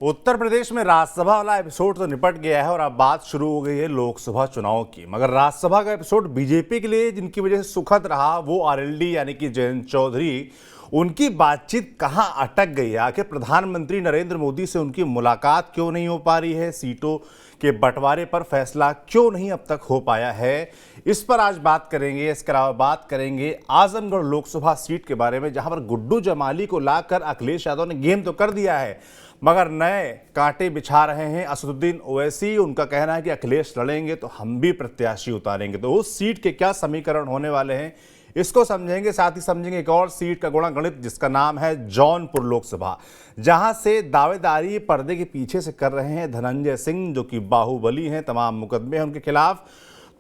उत्तर प्रदेश में राज्यसभा वाला एपिसोड तो निपट गया है और अब बात शुरू हो गई है लोकसभा चुनाव की। मगर राज्यसभा का एपिसोड बीजेपी के लिए जिनकी वजह से सुखद रहा वो आरएलडी यानी कि जयंत चौधरी, उनकी बातचीत कहां अटक गई है? आखिर प्रधानमंत्री नरेंद्र मोदी से उनकी मुलाकात क्यों नहीं हो पा रही है? सीटों के बंटवारे पर फैसला क्यों नहीं अब तक हो पाया है? इस पर आज बात करेंगे। इसके अलावा बात करेंगे आजमगढ़ लोकसभा सीट के बारे में, जहां पर गुड्डू जमाली को लाकर अखिलेश यादव ने गेम तो कर दिया है मगर नए कांटे बिछा रहे हैं असदुद्दीन ओवैसी। उनका कहना है कि अखिलेश लड़ेंगे तो हम भी प्रत्याशी उतारेंगे। तो उस सीट के क्या समीकरण होने वाले हैं, इसको समझेंगे। साथ ही समझेंगे एक और सीट का गुणागणित जिसका नाम है जौनपुर लोकसभा, जहां से दावेदारी पर्दे के पीछे से कर रहे हैं धनंजय सिंह, जो कि बाहुबली हैं, तमाम मुकदमे हैं उनके खिलाफ।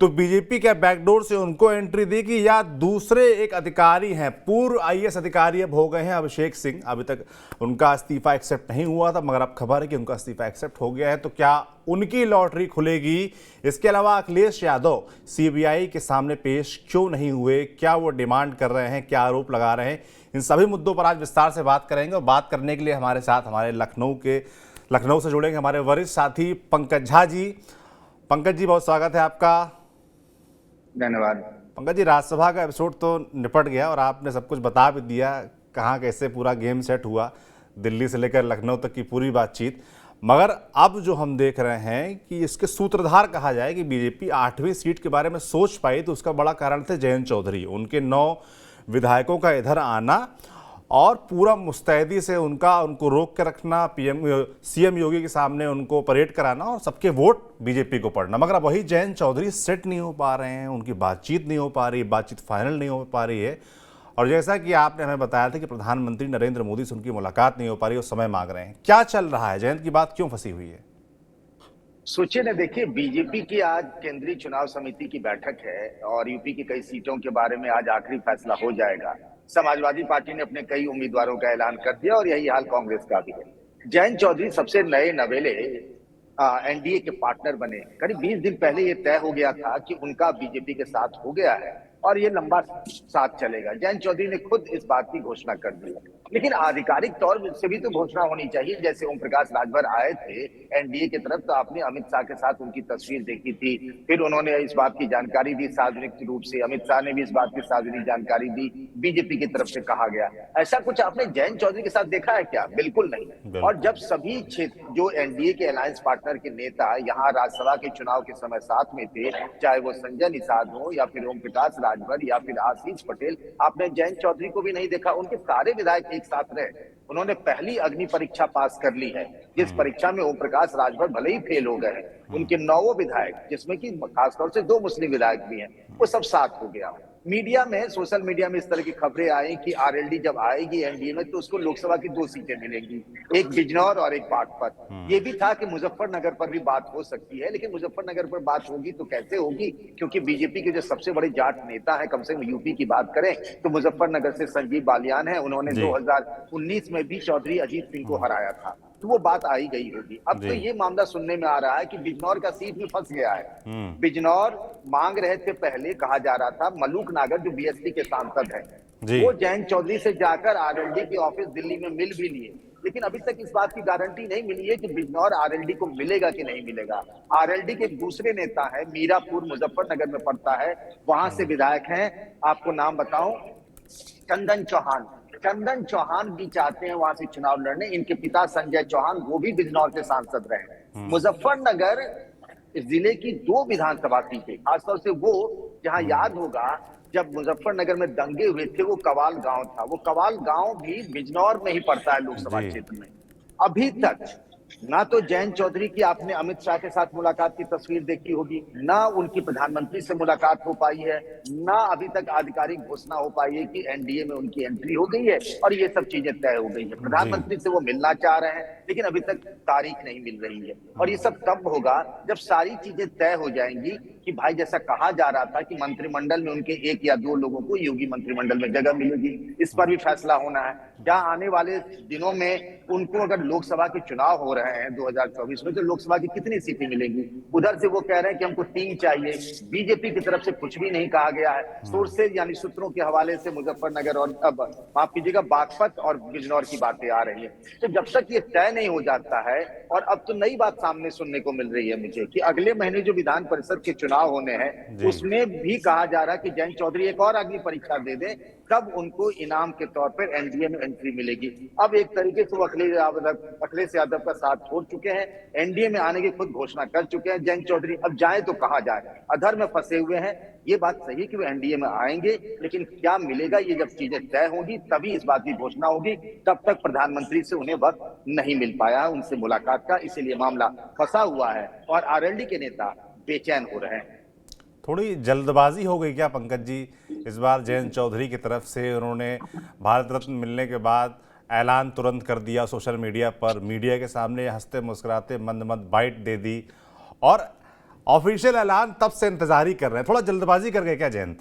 तो बीजेपी क्या बैकडोर से उनको एंट्री देगी या दूसरे एक अधिकारी हैं, पूर्व आईएएस अधिकारी अब हो गए हैं अभिषेक सिंह। अभी तक उनका इस्तीफा एक्सेप्ट नहीं हुआ था मगर अब खबर है कि उनका इस्तीफा एक्सेप्ट हो गया है। तो क्या उनकी लॉटरी खुलेगी? इसके अलावा अखिलेश यादव सीबीआई के सामने पेश क्यों नहीं हुए? क्या वो डिमांड कर रहे हैं? क्या आरोप लगा रहे हैं? इन सभी मुद्दों पर आज विस्तार से बात करेंगे। और बात करने के लिए हमारे साथ हमारे लखनऊ से जुड़ेंगे हमारे वरिष्ठ साथी पंकज झा जी। पंकज जी, बहुत स्वागत है आपका। धन्यवाद। पंकज जी, राज्यसभा का एपिसोड तो निपट गया और आपने सब कुछ बता भी दिया, कहाँ कैसे पूरा गेम सेट हुआ, दिल्ली से लेकर लखनऊ तक की पूरी बातचीत। मगर अब जो हम देख रहे हैं कि इसके सूत्रधार कहा जाए कि बीजेपी 8वीं सीट के बारे में सोच पाई, तो उसका बड़ा कारण थे जयंत चौधरी। उनके 9 विधायकों का इधर आना और पूरा मुस्तैदी से उनको रोक के रखना, सीएम योगी के सामने उनको परेड कराना और सबके वोट बीजेपी को पड़ना। मगर अब वही जयंत चौधरी सेट नहीं हो पा रहे हैं, उनकी बातचीत नहीं हो पा रही, बातचीत फाइनल नहीं हो पा रही है। और जैसा कि आपने हमें बताया था कि प्रधानमंत्री नरेंद्र मोदी से उनकी मुलाकात नहीं हो पा रही, वो समय मांग रहे हैं। क्या चल रहा है? जयंत की बात क्यों फंसी हुई है? सोचिए ना, देखिए, बीजेपी की आज केंद्रीय चुनाव समिति की बैठक है और यूपी की कई सीटों के बारे में आज आखिरी फैसला हो जाएगा। समाजवादी पार्टी ने अपने कई उम्मीदवारों का ऐलान कर दिया और यही हाल कांग्रेस का भी है। जयंत चौधरी सबसे नए नवेले एनडीए के पार्टनर बने। करीब 20 दिन पहले ये तय हो गया था कि उनका बीजेपी के साथ हो गया है और ये लंबा साथ चलेगा। जयंत चौधरी ने खुद इस बात की घोषणा कर दी है, लेकिन आधिकारिक तौर से भी तो घोषणा होनी चाहिए। जैसे ओम प्रकाश राजभर आए थे एनडीए की तरफ, तो आपने अमित शाह के साथ उनकी तस्वीर देखी थी, फिर उन्होंने इस बात की जानकारी दी सार्वजनिक रूप से, अमित शाह ने भी इस बात की सार्वजनिक जानकारी दी, बीजेपी की तरफ से कहा गया। ऐसा कुछ आपने जयंत चौधरी के साथ देखा है क्या? बिल्कुल नहीं। और जब सभी क्षेत्र जो एनडीए के अलायंस पार्टनर के नेता यहाँ राज्यसभा के चुनाव के समय साथ में थे, चाहे वो संजय निषाद हो या फिर ओम प्रकाश राजभर या फिर आशीष पटेल, आपने जयंत चौधरी को भी नहीं देखा। उनके सारे विधायक एक साथ रहे। उन्होंने पहली अग्नि परीक्षा पास कर ली है, जिस परीक्षा में ओम प्रकाश राजभर भले ही फेल हो गए, उनके 9 विधायक, जिसमें कि खासतौर से 2 मुस्लिम विधायक भी हैं, वो सब साथ हो गया। मीडिया में, सोशल मीडिया में इस तरह की खबरें आई कि आरएलडी जब आएगी एनडीए में तो उसको लोकसभा की 2 सीटें मिलेंगी, एक बिजनौर और एक बागपत। ये भी था कि मुजफ्फरनगर पर भी बात हो सकती है, लेकिन मुजफ्फरनगर पर बात होगी तो कैसे होगी, क्योंकि बीजेपी के जो सबसे बड़े जाट नेता है, कम से कम यूपी की बात करें तो मुजफ्फरनगर से संजीव बालियान है। उन्होंने 2019 में भी चौधरी अजीत सिंह को हराया था, तो वो बात आई गई होगी। अब तो ये मामला सुनने में आ रहा है कि बिजनौर का सीट में फंस गया है। बिजनौर मांग रहे थे, पहले कहा जा रहा था मलूक नागर जो बीएसपी के सांसद हैं, वो जयंत चौधरी से जाकर आरएलडी के ऑफिस दिल्ली में मिल भी लिए, लेकिन अभी तक इस बात की गारंटी नहीं मिली है कि बिजनौर आरएलडी को मिलेगा कि नहीं मिलेगा। आरएलडी के दूसरे नेता है मीरापुर, मुजफ्फरनगर में पड़ता है, वहां से विधायक हैं, आपको नाम बताऊं, चंदन चौहान। चंदन चौहान भी चाहते हैं वहां से चुनाव लड़ने। इनके पिता संजय चौहान, वो भी बिजनौर से सांसद रहे। मुजफ्फरनगर जिले की 2 विधानसभा सीटें, खासतौर से वो जहां याद होगा जब मुजफ्फरनगर में दंगे हुए थे, वो कवाल गांव था, वो कवाल गांव भी बिजनौर में ही पड़ता है लोकसभा क्षेत्र में। अभी तक ना तो जयंत चौधरी की आपने अमित शाह के साथ मुलाकात की तस्वीर देखी होगी, ना उनकी प्रधानमंत्री से मुलाकात हो पाई है, ना अभी तक आधिकारिक घोषणा हो पाई है कि एनडीए में उनकी एंट्री हो गई है और ये सब चीजें तय हो गई है। प्रधानमंत्री से वो मिलना चाह रहे हैं, लेकिन अभी तक तारीख नहीं मिल रही है। और ये सब तब होगा जब सारी चीजें तय हो जाएंगी कि भाई, जैसा कहा जा रहा था कि मंत्रिमंडल में उनके 1 या 2 लोगों को योगी मंत्रिमंडल में जगह मिलेगी, इस पर भी फैसला होना है। क्या आने वाले दिनों में उनको, अगर लोकसभा के चुनाव हो रहे हैं 2024 में, तो लोकसभा की कितनी सीटें मिलेंगी? उधर से वो कह रहे हैं कि हमको 3 चाहिए। बीजेपी की तरफ से कुछ भी नहीं कहा गया है। सोर्सेज यानी सूत्रों के हवाले से मुजफ्फरनगर और, अब माफ कीजिएगा, बागपत और बिजनौर की बातें आ रही है। तो जब तक ये तय नहीं हो जाता है। और अब तो नई बात सामने सुनने को मिल रही है मुझे कि अगले महीने जो विधान परिषद के चुनाव होने हैं जी। उसमें भी कहा जा रहा है कि जयंत चौधरी एक और अग्नि परीक्षा दे दें, तब उनको इनाम के तौर पर एनडीए में एंट्री मिलेगी। अब एक तरीके से वो अखिलेश यादव का साथ छोड़ चुके हैं, एनडीए में आने की खुद घोषणा कर चुके हैं जयंत चौधरी। अब जाए तो कहां जाए, अधर में फंसे हुए हैं। ये बात सही है कि वो एनडीए में आएंगे, लेकिन क्या मिलेगा ये जब चीजें तय होंगी तभी इस बात की घोषणा होगी। तब तक प्रधानमंत्री से उन्हें वक्त नहीं मिल पाया है उनसे मुलाकात का, इसीलिए मामला फंसा हुआ है और आरएलडी के नेता बेचैन हो रहे हैं। थोड़ी जल्दबाजी हो गई क्या पंकज जी इस बार जयंत चौधरी की तरफ से? उन्होंने भारत रत्न मिलने के बाद ऐलान तुरंत कर दिया सोशल मीडिया पर, मीडिया के सामने हंसते मुस्कुराते मंद मंद बाइट दे दी और ऑफिशियल ऐलान तब से इंतजार ही कर रहे हैं। थोड़ा जल्दबाजी कर गए क्या जयंत?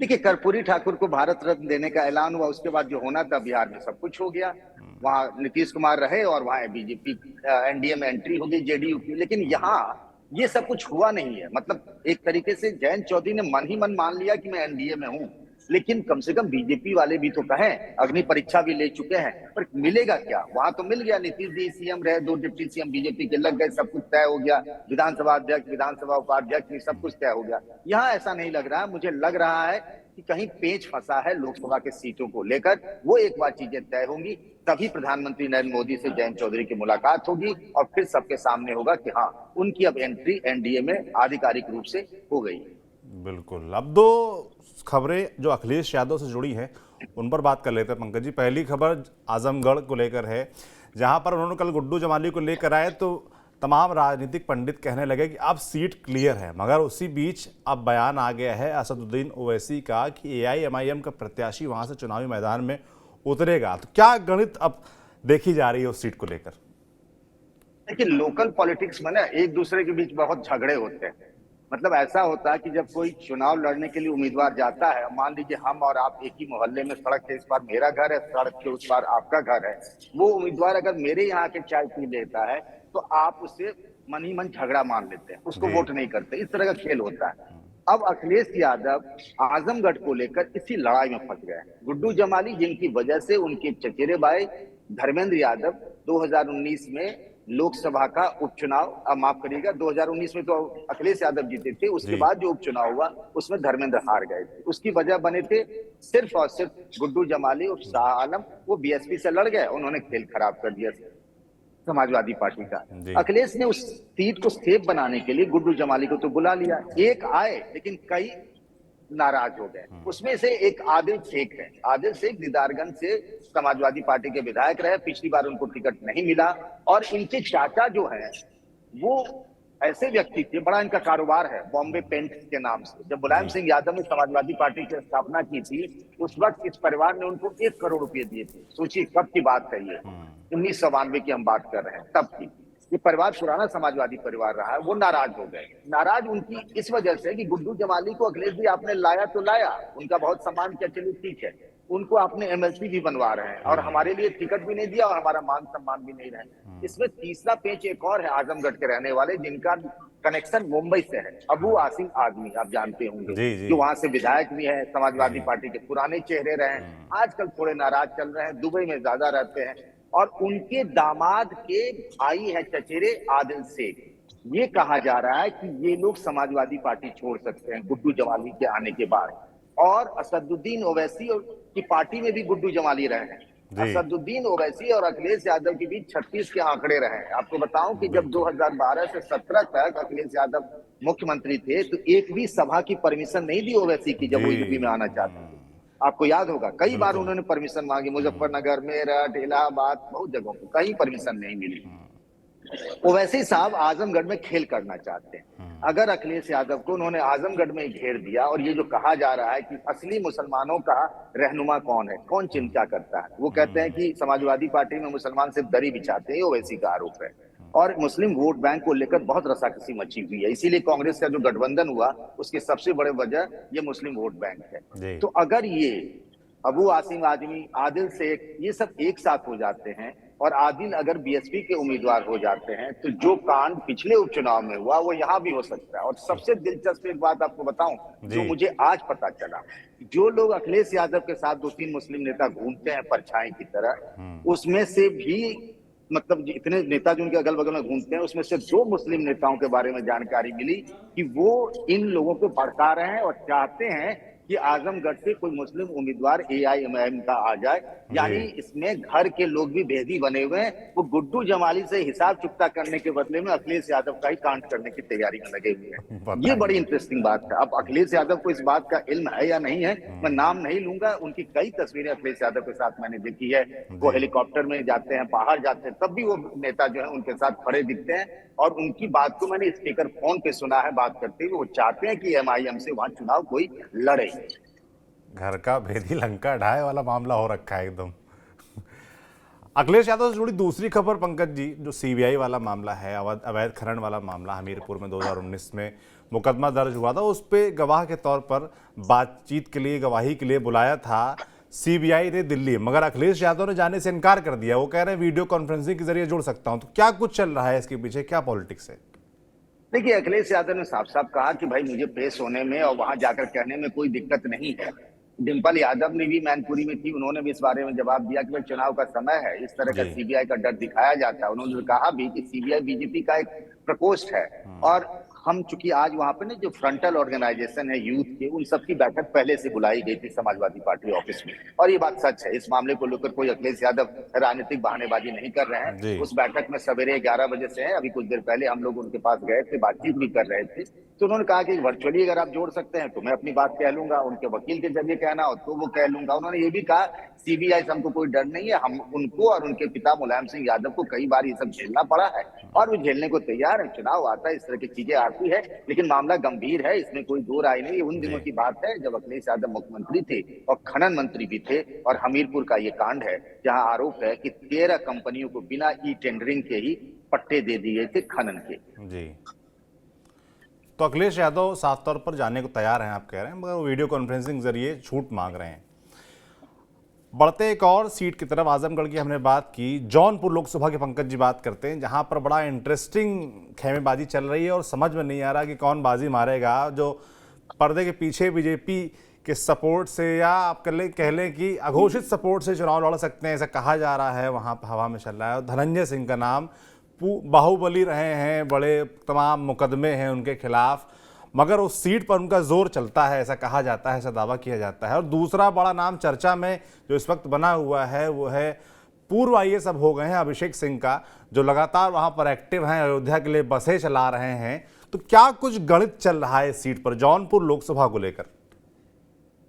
देखिए, कर्पूरी ठाकुर को भारत रत्न देने का ऐलान हुआ, उसके बाद जो होना था बिहार में सब कुछ हो गया। वहां नीतीश कुमार रहे और वहां बीजेपी एनडीए में एंट्री हो गई जेडीयू की। लेकिन यहाँ ये सब कुछ हुआ नहीं है। मतलब एक तरीके से जयंत चौधरी ने मन ही मन मान लिया कि मैं एनडीए में हूं, लेकिन कम से कम बीजेपी वाले भी तो कहें, अग्नि परीक्षा भी ले चुके हैं, पर मिलेगा क्या? वहां तो मिल गया, नीतीश जी सीएम रहे, 2 डिप्टी सीएम बीजेपी के लग गए, सब कुछ तय हो गया, विधानसभा अध्यक्ष, विधानसभा उपाध्यक्ष, सब कुछ तय हो गया। यहाँ ऐसा नहीं लग रहा। मुझे लग रहा है कि कहीं पेच फंसा है लोकसभा के सीटों को लेकर। वो एक बार चीजें तय होंगी तभी प्रधानमंत्री नरेंद्र मोदी से जयंत चौधरी की मुलाकात होगी और फिर सबके सामने होगा कि हाँ, उनकी अब एंट्री एनडीए में आधिकारिक रूप से हो गई। बिल्कुल। अब दो खबरें जो अखिलेश यादव से जुड़ी हैं उन पर बात कर लेते हैं पंकज जी। पहली खबर आजमगढ़ को लेकर है, जहां पर उन्होंने कल गुड्डू जमाली को लेकर आए तो तमाम राजनीतिक पंडित कहने लगे कि अब सीट क्लियर है। मगर उसी बीच अब बयान आ गया है असदुद्दीन ओवैसी का कि एआईएमआईएम का प्रत्याशी वहां से चुनावी मैदान में उतरेगा। तो क्या गणित अब देखी जा रही है उस सीट को लेकर? देखिए, लोकल पॉलिटिक्स में ना एक दूसरे के बीच बहुत झगड़े होते हैं। मतलब ऐसा होता है कि जब कोई चुनाव लड़ने के लिए उम्मीदवार जाता है, मान लीजिए हम और आप एक ही मोहल्ले में, सड़क के इस पार मेरा घर है, सड़क के उस पार आपका घर है, वो उम्मीदवार अगर मेरे यहाँ के चाय पी लेता है तो आप उससे मन ही मन झगड़ा मान लेते हैं, उसको वोट नहीं करते। इस तरह का खेल होता है। अब अखिलेश यादव आजमगढ़ को लेकर इसी लड़ाई में फंस गए। गुड्डू जमाली, जिनकी वजह से उनके चचेरे भाई धर्मेंद्र यादव 2019 में लोकसभा का उपचुनाव, माफ करिएगा, 2019 में तो अखिलेश यादव जीते थे, उसके बाद जो उपचुनाव हुआ उसमें धर्मेंद्र हार गए थे। उसकी वजह बने थे सिर्फ और सिर्फ गुड्डू जमाली और शाह आलम। वो बीएसपी से लड़ गए, उन्होंने खेल खराब कर दिया समाजवादी पार्टी का। अखिलेश ने उस सीट को सेफ बनाने के लिए गुड्डू जमाली को तो बुला लिया, एक आए लेकिन कई नाराज हो गए। उसमें से एक आदिल शेख है। आदिल शेख दीदारगंज से समाजवादी पार्टी के विधायक रहे, पिछली बार उनको टिकट नहीं मिला। और इनके चाचा जो है वो ऐसे व्यक्ति थे, बड़ा इनका कारोबार है बॉम्बे पेंट्स के नाम से। जब मुलायम सिंह यादव ने समाजवादी पार्टी की स्थापना की थी उस वक्त इस परिवार ने उनको 1 करोड़ रुपए दिए थे। सोचिए कब की बात है ये, 1992 की हम बात कर रहे हैं, तब की। ये परिवार पुराना समाजवादी परिवार रहा है। वो नाराज हो गए। नाराज उनकी इस वजह से कि गुड्डू जमाली को अखिलेश जी आपने लाया तो लाया, उनका बहुत सम्मान किया, चलिए ठीक है, उनको आपने एमएलसी भी बनवा रहे हैं और हमारे लिए टिकट भी नहीं दिया और हमारा मान सम्मान भी नहीं रहे। इसमें तीसरा पेच एक और है, आजमगढ़ के रहने वाले जिनका कनेक्शन मुंबई से है, अबू आसिम आजमी, आप जानते होंगे, जो वहां से विधायक भी है, समाजवादी पार्टी के पुराने चेहरे रहे, आजकल थोड़े नाराज चल रहे हैं, दुबई में ज्यादा रहते हैं। और उनके दामाद के भाई है चचेरे आदिल शेख। ये कहा जा रहा है कि ये लोग समाजवादी पार्टी छोड़ सकते हैं गुड्डू जमाली के आने के बाद। और असदुद्दीन ओवैसी की पार्टी में भी गुड्डू जमाली रहे हैं। असदुद्दीन ओवैसी और अखिलेश यादव के बीच 36 के आंकड़े रहे हैं। आपको बताऊं कि जब 2012 से 17 तक अखिलेश यादव मुख्यमंत्री थे तो एक भी सभा की परमिशन नहीं दी ओवैसी की, जब वो यूपी में आना चाहते थे। आपको याद होगा कई बार उन्होंने परमिशन मांगी, मुजफ्फरनगर, मेरठ, इलाहाबाद, बहुत जगहों पर कहीं परमिशन नहीं मिली। ओवैसी साहब आजमगढ़ में खेल करना चाहते हैं। अगर अखिलेश यादव को उन्होंने आजमगढ़ में घेर दिया, और ये जो कहा जा रहा है कि असली मुसलमानों का रहनुमा कौन है, कौन चिंता करता है, वो कहते हैं कि समाजवादी पार्टी में मुसलमान सिर्फ दरी बिछाते हैं, ओवैसी का आरोप है। और मुस्लिम वोट बैंक को लेकर बहुत रसाकसी मची हुई है, इसीलिए कांग्रेस का जो गठबंधन हुआ उसकी सबसे बड़े वजह ये मुस्लिम वोट बैंक है। तो अगर ये अबू आसिम आजमी, आदिल शेख, ये सब एक साथ हो जाते हैं और आदिल अगर बीएसपी के उम्मीदवार हो जाते हैं तो जो कांड पिछले उपचुनाव में हुआ वो यहाँ भी हो सकता है। और सबसे दिलचस्प एक बात आपको बताऊं जो मुझे आज पता चला, जो लोग अखिलेश यादव के साथ 2-3 मुस्लिम नेता घूमते हैं परछाई की तरह, उसमें से भी मतलब इतने नेता जो उनके अगल बगल में घूमते हैं, उसमें से 2 मुस्लिम नेताओं के बारे में जानकारी मिली कि वो इन लोगों को भड़का रहे हैं और चाहते हैं कि आजमगढ़ से कोई मुस्लिम उम्मीदवार एआईएमआईएम का आ जाए। यानी जी इसमें घर के लोग भी भेदी बने हुए हैं। वो गुड्डू जमाली से हिसाब चुकता करने के बदले में अखिलेश यादव का ही कांड करने की तैयारी में लगे हुए हैं। ये बड़ी बताइए। इंटरेस्टिंग बात है। अब अखिलेश यादव को इस बात का इल्म है या नहीं है, मैं नाम नहीं लूंगा। उनकी कई तस्वीरें अखिलेश यादव के साथ मैंने देखी है। वो जी हेलीकॉप्टर में जाते हैं, बाहर जाते हैं, तब भी वो नेता जो है उनके साथ खड़े दिखते हैं। और उनकी बात को मैंने स्पीकर फोन पे सुना है बात करते हुए। वो चाहते हैं कि एमआईएम से वहां चुनाव कोई लड़े। घर का भेदी लंका ढाए वाला मामला हो रखा है एकदम। अखिलेश यादव से जुड़ी दूसरी खबर पंकज जी, जो सीबीआई वाला मामला है, अवैध खनन वाला मामला, हमीरपुर में 2019 में मुकदमा दर्ज हुआ था। उस पे गवाह के तौर पर बातचीत के लिए, गवाही के लिए बुलाया था सीबीआई ने दिल्ली, मगर अखिलेश यादव ने जाने से इनकार कर दिया। वो कह रहे हैं वीडियो कॉन्फ्रेंसिंग के जरिए जुड़ सकता हूं। तो क्या कुछ चल रहा है इसके पीछे, क्या पॉलिटिक्स है? देखिए, अखिलेश यादव ने साफ साफ कहा कि भाई मुझे पेश होने में और वहां जाकर कहने में कोई दिक्कत नहीं है। डिम्पल यादव ने भी मैनपुरी में थी, उन्होंने भी इस बारे में जवाब दिया कि भाई चुनाव का समय है, इस तरह का जी सीबीआई का डर दिखाया जाता है। उन्होंने कहा भी कि सीबीआई बीजेपी का एक प्रकोष्ठ है। और हम चूंकि आज वहां पे ना जो फ्रंटल ऑर्गेनाइजेशन है यूथ के, उन सबकी बैठक पहले से बुलाई गई थी समाजवादी पार्टी ऑफिस में। और ये बात सच है। इस मामले को लेकर कोई अखिलेश यादव राजनीतिक बहानेबाजी नहीं कर रहे हैं। जी उस बैठक में सवेरे 11 बजे से है। अभी कुछ देर पहले हम लोग उनके पास गए थे, बातचीत भी कर रहे थे। तो उन्होंने कहा कि वर्चुअली अगर आप जोड़ सकते हैं तो मैं अपनी बात कह लूंगा, उनके वकील के जरिए कहना हो तो वो कह लूंगा। उन्होंने ये भी कहा सीबीआई से हमको कोई डर नहीं है। हम उनको और उनके पिता मुलायम सिंह यादव को कई बार ये सब झेलना पड़ा है और वो झेलने को तैयार है। चुनाव आता है, इस तरह की चीजें आती है, लेकिन मामला गंभीर है, इसमें कोई दो राय नहीं। ये उन दिनों जी की बात है जब अखिलेश यादव मुख्यमंत्री थे और खनन मंत्री भी थे। और हमीरपुर का ये कांड है जहां आरोप है कि 13 कंपनियों को बिना ई टेंडरिंग के ही पट्टे दे दिए थे खनन के। जी। तो अखिलेश यादव साफ तौर पर जाने को तैयार हैं, आप कह रहे हैं, मगर वो वीडियो कॉन्फ्रेंसिंग जरिए छूट मांग रहे हैं। बढ़ते एक और सीट की तरफ, आजमगढ़ की हमने बात की, जौनपुर लोकसभा के पंकज जी बात करते हैं, जहां पर बड़ा इंटरेस्टिंग खेमेबाजी चल रही है और समझ में नहीं आ रहा कि कौन बाजी मारेगा। जो पर्दे के पीछे बीजेपी के सपोर्ट से, या आप कह लें कि अघोषित सपोर्ट से चुनाव लड़ सकते हैं, ऐसा कहा जा रहा है, वहां पर हवा में चल रहा है। और धनंजय सिंह का नाम बाहुबली रहे हैं, बड़े तमाम मुकदमे हैं उनके खिलाफ, मगर उस सीट पर उनका जोर चलता है, ऐसा कहा जाता है, ऐसा दावा किया जाता है। और दूसरा बड़ा नाम चर्चा में जो इस वक्त बना हुआ है वो है पूर्व आईएएस अब हो गए हैं अभिषेक सिंह का, जो लगातार वहां पर एक्टिव हैं, अयोध्या के लिए बसें चला रहे हैं। तो क्या कुछ गणित चल रहा है इस सीट पर जौनपुर लोकसभा को लेकर?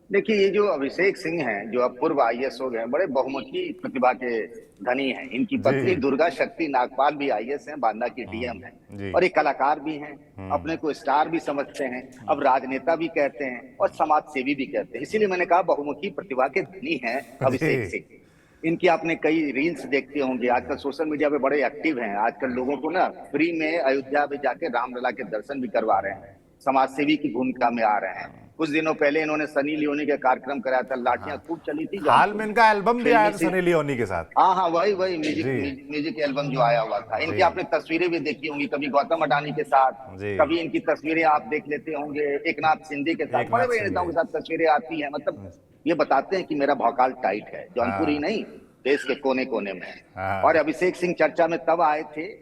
देखिए, ये जो अभिषेक सिंह हैं, जो अब पूर्व आईएएस हो गए, बड़े बहुमुखी प्रतिभा के धनी हैं। इनकी पत्नी जी दुर्गा शक्ति नागपाल भी आईएएस हैं, बांदा की डीएम हैं। जी और एक कलाकार भी हैं, अपने को स्टार भी समझते हैं, अब राजनेता भी कहते हैं और समाज सेवी भी कहते हैं। इसीलिए मैंने कहा बहुमुखी प्रतिभा के धनी हैं अभिषेक जी सिंह। इनकी आपने कई रील्स देखते होंगे, आजकल सोशल मीडिया पे बड़े एक्टिव हैं। आजकल लोगों को ना फ्री में अयोध्या में जाके रामलला के दर्शन भी करवा रहे हैं, समाज सेवी की भूमिका में आ रहे हैं। कुछ दिनों पहले इन्होंने सनी लियोनी का कार्यक्रम कराया था, लाठियां खूब चली थी हाल जौनपुर में में। इनका एल्बम भी आया था फिल्मी सनी लियोनी के साथ। हाँ हाँ, वही म्यूजिक जी म्यूजिक एल्बम जो आया हुआ था। इनकी जी आपने तस्वीरें भी देखी होंगी, कभी गौतम अडानी के साथ, जी कभी इनकी तस्वीरें आप देख लेते होंगे एकनाथ शिंदे के साथ, एक बड़े नाथ बड़े नेताओं शिंदे। के साथ तस्वीरें आती हैं। मतलब ये बताते हैं कि मेरा भौकाल टाइट है, जौनपुर ही हाँ नहीं देश के कोने कोने में। और हाँ अभिषेक सिंह चर्चा में तब आए थे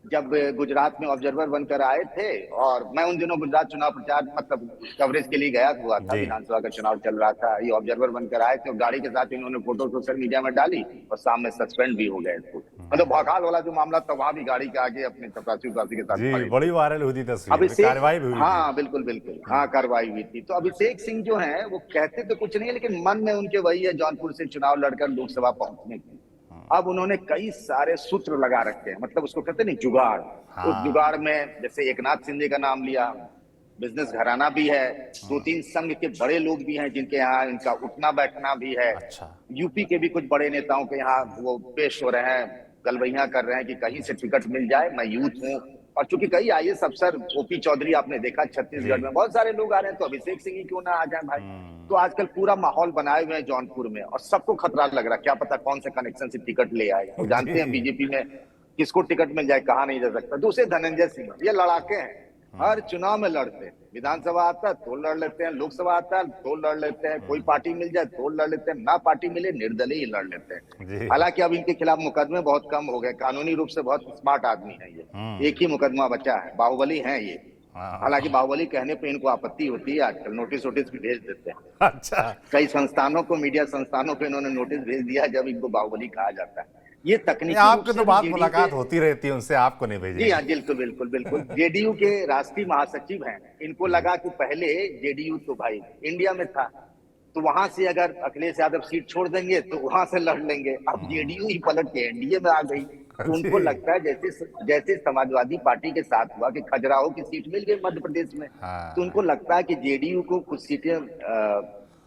जब गुजरात में ऑब्जर्वर बनकर आए थे। और मैं उन दिनों गुजरात चुनाव प्रचार मतलब कवरेज के लिए गया हुआ था, जी विधानसभा का चुनाव चल रहा था। ये ऑब्जर्वर बनकर आए थे और गाड़ी के साथ इन्होंने फोटो सोशल मीडिया में डाली और सामने सस्पेंड भी हो गए थे। मतलब भौकाल वाला जो मामला था, वहां भी गाड़ी के आगे अपने चपरासी उपासी के साथ जी, खड़े थे। बड़ी वायरल हुई थी तस्वीर, अभिषेक, कार्रवाई भी हुई थी। हाँ बिल्कुल बिल्कुल, हाँ कार्रवाई हुई थी। तो अभिषेक सिंह जो हैं वो कहते तो कुछ नहीं है, लेकिन मन में उनके वही है जौनपुर से चुनाव लड़कर लोकसभा पहुंचने की। अब उन्होंने कई सारे सूत्र लगा रखे हैं, मतलब उसको कहते नहीं जुगाड़। उस हाँ जुगाड़ में जैसे एकनाथ शिंदे का नाम लिया, बिजनेस घराना भी है, 2-3 संघ के बड़े लोग भी हैं जिनके यहाँ इनका उठना बैठना भी है। अच्छा यूपी के भी कुछ बड़े नेताओं के यहाँ वो पेश हो रहे हैं, गलबैया कर रहे हैं कि कहीं से टिकट मिल जाए, मैं यूथ हूँ। और चूंकि कई आईएएस अफसर, ओपी चौधरी आपने देखा छत्तीसगढ़ जी में, बहुत सारे लोग आ रहे हैं, तो अभिषेक सिंह ही क्यों ना आ जाए भाई। तो आजकल पूरा माहौल बनाए हुए हैं जौनपुर में और सबको खतरा लग रहा है, क्या पता कौन से कनेक्शन से टिकट ले आए। और जानते हैं जी बीजेपी में किसको टिकट मिल जाए, कहा नहीं जा सकता। दूसरे धनंजय सिंह, ये लड़ाके हैं, हर चुनाव में लड़ते हैं। विधानसभा आता है तो लड़ लेते हैं, लोकसभा आता है तो लड़ लेते हैं, कोई पार्टी मिल जाए तो लड़ लेते हैं, ना पार्टी मिले निर्दलीय ही लड़ लेते हैं। जी। हालांकि अब इनके खिलाफ मुकदमे बहुत कम हो गए, कानूनी रूप से बहुत स्मार्ट आदमी है ये। एक ही मुकदमा बचा है, बाहुबली है ये। हाँ। हालांकि बाहुबली कहने पे इनको आपत्ति होती है, आजकल नोटिस वोटिस भी भेज देते हैं। अच्छा। कई संस्थानों को, मीडिया संस्थानों को इन्होंने नोटिस भेज दिया है जब इनको बाहुबली कहा जाता है। ये तकनीकी रूप आपके से तो भी बात जेडीयू मुलाकात के, होती रहती है उनसे, आपको नहीं जी भेजेंगे। हाँ, बिल्कुल बिल्कुल बिल्कुल। जेडीयू के राष्ट्रीय महासचिव हैं। इनको लगा कि पहले जेडीयू तो भाई इंडिया में था, तो वहां से अगर अखिलेश यादव सीट छोड़ देंगे तो वहां से लड़ लेंगे। अब जेडीयू ही पलट के एनडीए में आ गई, तो उनको जी। लगता है जैसे जैसे समाजवादी पार्टी के साथ हुआ कि खजुराहो की सीट मिल गई मध्य प्रदेश में, तो उनको हाँ। लगता है कि जेडीयू को कुछ सीटें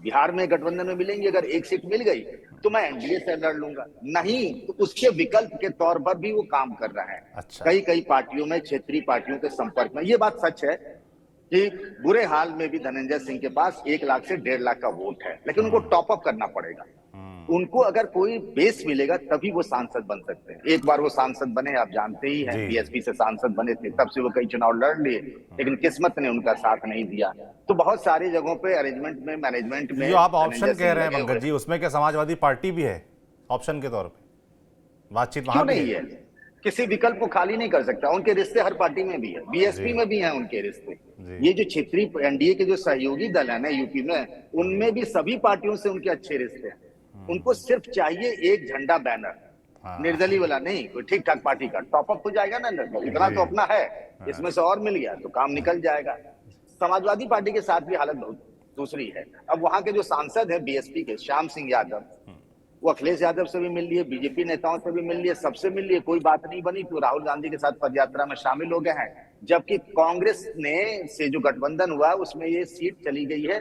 बिहार में गठबंधन में मिलेंगी, अगर एक सीट मिल गई तो मैं एनडीए से लड़ लूंगा। नहीं तो उसके विकल्प के तौर पर भी वो काम कर रहे हैं। अच्छा। कई कई पार्टियों में, क्षेत्रीय पार्टियों के संपर्क में। ये बात सच है कि बुरे हाल में भी धनंजय सिंह के पास 1 लाख से 1.5 लाख का वोट है, लेकिन उनको टॉप अप करना पड़ेगा। उनको अगर कोई बेस मिलेगा तभी वो सांसद बन सकते हैं। एक बार वो सांसद बने, आप जानते ही हैं, जी। बीएसपी से सांसद बने थे, तब से वो कई चुनाव लड़ लिए, लेकिन किस्मत ने उनका साथ नहीं दिया। तो बहुत सारी जगहों पे अरेंजमेंट में, मैनेजमेंट में जो आप धनंजय ऑप्शन कह सिंह रहे हैं लगे हुए। पंकज जी, उसमें क्या समाजवादी पार्टी भी है ऑप्शन के तौर पे? बातचीत क्यों वहां भी नहीं है? है? किसी विकल्प को खाली नहीं कर सकता। उनके रिश्ते हर पार्टी में भी है, बीएसपी जी। में भी है उनके रिश्ते। जी। ये जो क्षेत्रीय एनडीए के जो सहयोगी दल है ना यूपी में, उनमें भी सभी पार्टियों से उनके अच्छे रिश्ते हैं। उनको सिर्फ चाहिए एक झंडा बैनर, हाँ। निर्दलीय वाला नहीं, कोई ठीक ठाक पार्टी का टॉप अप हो जाएगा ना, इतना जी। तो अपना है, इसमें से और मिल गया तो काम निकल जाएगा। समाजवादी पार्टी के साथ भी हालत बहुत दूसरी है। अब वहां के जो सांसद है बीएसपी के, श्याम सिंह यादव, वो अखिलेश यादव से भी मिल लिए, बीजेपी नेताओं से भी मिल लिए, सबसे मिल लिए, कोई बात नहीं बनी, तो राहुल गांधी के साथ पदयात्रा में शामिल हो गए हैं। जबकि कांग्रेस ने से जो गठबंधन हुआ उसमें ये सीट चली गई है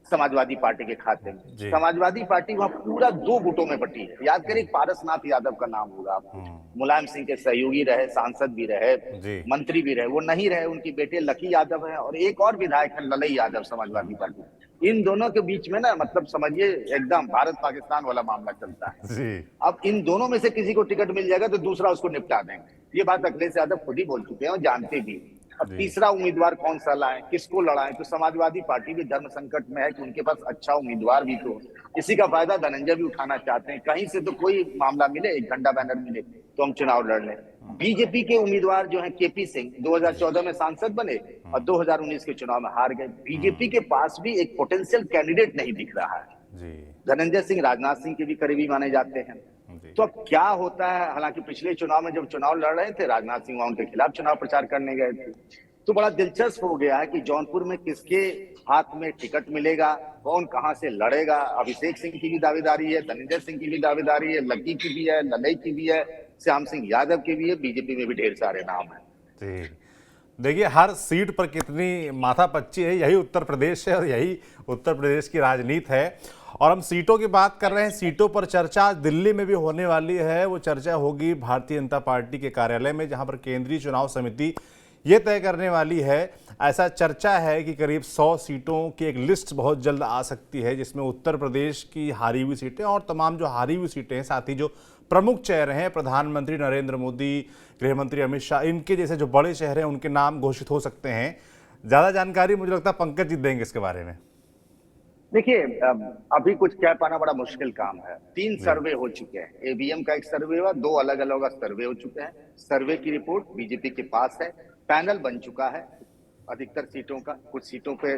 समाजवादी पार्टी के खाते में। जी। समाजवादी पार्टी वहां पूरा 2 गुटों में बटी है। याद करिए, पारसनाथ यादव का नाम होगा आपको, मुलायम सिंह के सहयोगी रहे, सांसद भी रहे, जी। मंत्री भी रहे। वो नहीं रहे, उनकी बेटे लकी यादव है और एक और विधायक है ललई यादव, समाजवादी पार्टी। इन दोनों के बीच में ना, मतलब समझिए एकदम भारत पाकिस्तान वाला मामला चलता है। जी। अब इन दोनों में से किसी को टिकट मिल जाएगा तो दूसरा उसको निपटा देंगे। ये बात अखिलेश यादव खुद ही बोल चुके हैं और जानते भी। अब जी। तीसरा उम्मीदवार कौन सा लाएं, किसको लड़ाएं, तो समाजवादी पार्टी भी धर्म संकट में है कि उनके पास अच्छा उम्मीदवार भी तो। इसी का फायदा धनंजय भी उठाना चाहते हैं, कहीं से तो कोई मामला मिले, एक झंडा बैनर मिले तो हम चुनाव लड़ लें। बीजेपी के उम्मीदवार जो है केपी सिंह, 2014 में सांसद बने और 2019 के चुनाव में हार गए। बीजेपी के पास भी एक पोटेंशियल कैंडिडेट नहीं दिख रहा है। जी। धनंजय सिंह राजनाथ सिंह के भी करीबी माने जाते हैं। जी। तो अब क्या होता है, हालांकि पिछले चुनाव में जब चुनाव लड़ रहे थे, राजनाथ सिंह वहां उनके खिलाफ चुनाव प्रचार करने गए थे। तो बड़ा दिलचस्प हो गया है कि जौनपुर में किसके हाथ में टिकट मिलेगा, कौन कहां से लड़ेगा। अभिषेक सिंह की भी दावेदारी है, धनंजय सिंह की भी दावेदारी है, लकी की भी है, ललई की भी है, श्याम सिंह यादव की भी है, बीजेपी में भी ढेर सारे नाम है। जी। देखिए, हर सीट पर कितनी माथापच्ची है, यही उत्तर प्रदेश है और यही उत्तर प्रदेश की राजनीति है। और हम सीटों की बात कर रहे हैं, सीटों पर चर्चा आज दिल्ली में भी होने वाली है। वो चर्चा होगी भारतीय जनता पार्टी के कार्यालय में, जहां पर केंद्रीय चुनाव समिति ये तय करने वाली है। ऐसा चर्चा है कि करीब 100 सीटों की एक लिस्ट बहुत जल्द आ सकती है, जिसमें उत्तर प्रदेश की हारी हुई सीटें और तमाम जो हारी हुई सीटें हैं, साथ ही जो प्रमुख चेहरे हैं, प्रधानमंत्री नरेंद्र मोदी, गृह मंत्री अमित शाह, इनके जैसे जो बड़े चेहरे हैं उनके नाम घोषित हो सकते हैं। ज़्यादा जानकारी मुझे लगता है पंकज जी देंगे इसके बारे में। देखिए, अभी कुछ कह पाना बड़ा मुश्किल काम है। 3 सर्वे हो चुके हैं, एबीएम का एक सर्वे हुआ, 2 अलग अलग सर्वे हो चुके हैं। सर्वे की रिपोर्ट बीजेपी के पास है, पैनल बन चुका है अधिकतर सीटों का। कुछ सीटों पे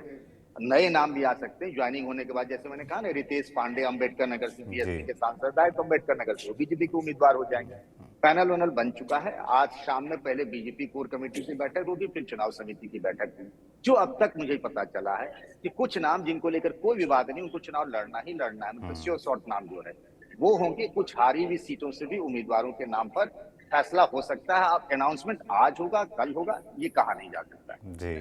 नए नाम भी आ सकते हैं ज्वाइनिंग होने के बाद, जैसे मैंने कहा ना, रितेश पांडे अम्बेडकर नगर से बीएसपी के सांसद आए तो अम्बेडकर नगर से बीजेपी के उम्मीदवार हो जाएंगे। पैनल वैनल बन चुका है। आज शाम में पहले बीजेपी कोर कमेटी की बैठक होगी, फिर चुनाव समिति की बैठक होगी। जो अब तक मुझे पता चला है कि कुछ नाम जिनको लेकर कोई विवाद नहीं, उनको चुनाव लड़ना ही लड़ना है, मतलब श्योर शॉर्ट नाम जो है वो होंगे। कुछ हारी हुई सीटों से भी उम्मीदवारों के नाम पर फैसला हो सकता है। अब अनाउंसमेंट आज होगा, कल होगा, ये कहा नहीं जा सकता है। जी,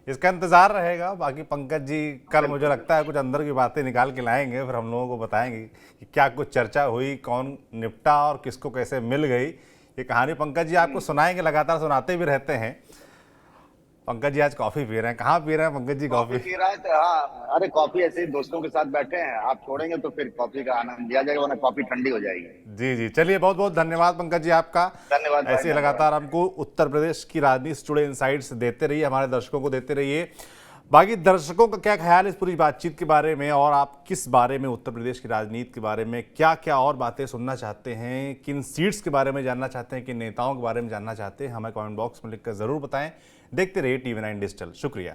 इसका इंतजार रहेगा। बाकी पंकज जी कल मुझे लगता है कुछ अंदर की बातें निकाल के लाएंगे, फिर हम लोगों को बताएंगे कि क्या कुछ चर्चा हुई, कौन निपटा और किसको कैसे मिल गई। ये कहानी पंकज जी आपको सुनाएंगे, लगातार सुनाते भी रहते हैं। पंकज जी आज कॉफी पी रहे हैं, कहाँ पी रहे हैं Pankaj ji coffee coffee? P रहा है तो हाँ, अरे कॉफी ऐसे ही दोस्तों के साथ बैठे हैं, आप छोड़ेंगे तो फिर कॉफी का आनंद लिया जाएगा, वरना कॉफी ठंडी हो जाएगी। जी जी, चलिए बहुत बहुत धन्यवाद पंकज जी आपका। धन्यवाद भाई, ऐसे लगातार हमको उत्तर प्रदेश की राजनीति से जुड़े इनसाइट्स देते रहिए, हमारे दर्शकों को देते रहिए। बाकी दर्शकों का क्या ख्याल है इस पूरी बातचीत के बारे में, और आप किस बारे में उत्तर प्रदेश की राजनीति के बारे में क्या क्या और बातें सुनना चाहते हैं, किन सीट्स के बारे में जानना चाहते हैं, किन नेताओं के बारे में जानना चाहते हैं, हमें कमेंट बॉक्स में लिखकर जरूर बताएं। देखते रहिए TV9 डिजिटल। शुक्रिया।